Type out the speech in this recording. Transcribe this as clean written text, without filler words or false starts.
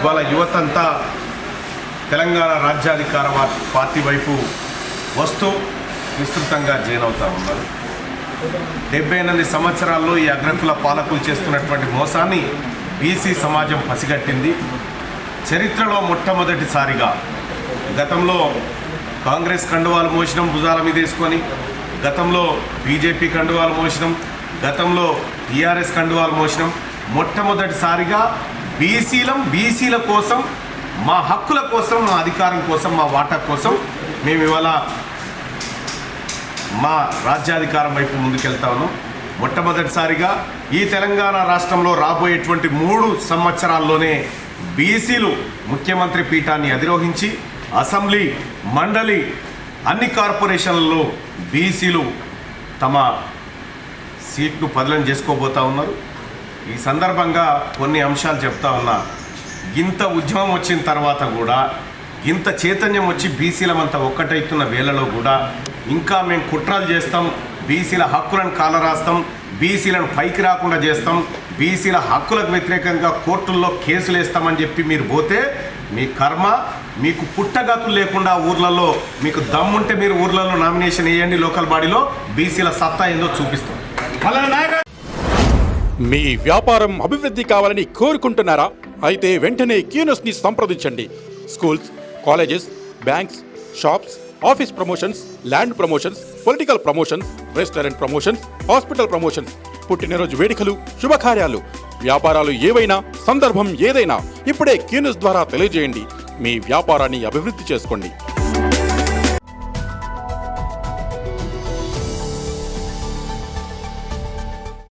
ఇవాళ యువతంతా తెలంగాణ రాజ్యాధికార పార్టీ వైపు వస్తూ విస్తృతంగా జాయిన్ అవుతూ ఉన్నారు. 78 సంవత్సరాల్లో ఈ అగ్రకుల పాలకులు చేస్తున్నటువంటి మోసాన్ని బీసీ సమాజం పసిగట్టింది. చరిత్రలో మొట్టమొదటిసారిగా గతంలో కాంగ్రెస్ కండువాలు మోసినాం భుజాల మీద వేసుకొని, గతంలో బీజేపీ కండువాలు మోసినాం, గతంలో టీఆర్ఎస్ కండువాలు మోసినాం. మొట్టమొదటిసారిగా బీసీల కోసం, మా హక్కుల కోసం, మా అధికారం కోసం, మా వాటా కోసం మేము ఇవాళ మా రాజ్యాధికారం వైపు ముందుకెళ్తా ఉన్నాం. మొట్టమొదటిసారిగా ఈ తెలంగాణ రాష్ట్రంలో రాబోయేటువంటి 3 సంవత్సరాల్లోనే బీసీలు ముఖ్యమంత్రి పీఠాన్ని అధిరోహించి అసెంబ్లీ, మండలి, అన్ని కార్పొరేషన్లలో బీసీలు తమ సీట్ను పదిలం చేసుకోబోతా ఉన్నారు. ఈ సందర్భంగా కొన్ని అంశాలు చెప్తా ఉన్నా. ఇంత ఉద్యమం వచ్చిన తర్వాత కూడా, ఇంత చైతన్యం వచ్చి బీసీలమంతా ఒక్కటైతున్న వేళలో కూడా ఇంకా మేము కుట్రలు చేస్తాం, బీసీల హక్కులను కాలరాస్తాం, బీసీలను పైకి రాకుండా చేస్తాం, బీసీల హక్కులకు వ్యతిరేకంగా కోర్టుల్లో కేసులు వేస్తామని చెప్పి మీరు పోతే మీ కర్మ. మీకు పుట్టగతులు లేకుండా ఊర్లలో మీకు దమ్ముంటే మీరు ఊర్లలో నామినేషన్ వేయండి, లోకల్ బాడీలో బీసీల సత్తా ఏందో చూపిస్తాం. మీ వ్యాపారం అభివృద్ధి కావాలని కోరుకుంటున్నారా? అయితే వెంటనే క్యూనస్ని సంప్రదించండి. Schools, colleges, banks, shops, office promotions, land promotions, political promotions, restaurant promotions, hospital promotions, పుట్టినరోజు వేడుకలు, శుభకార్యాలు, వ్యాపారాలు ఏవైనా, సందర్భం ఏదైనా ఇప్పుడే క్యూనస్ ద్వారా తెలియజేయండి. మీ వ్యాపారాన్ని అభివృద్ధి చేసుకోండి.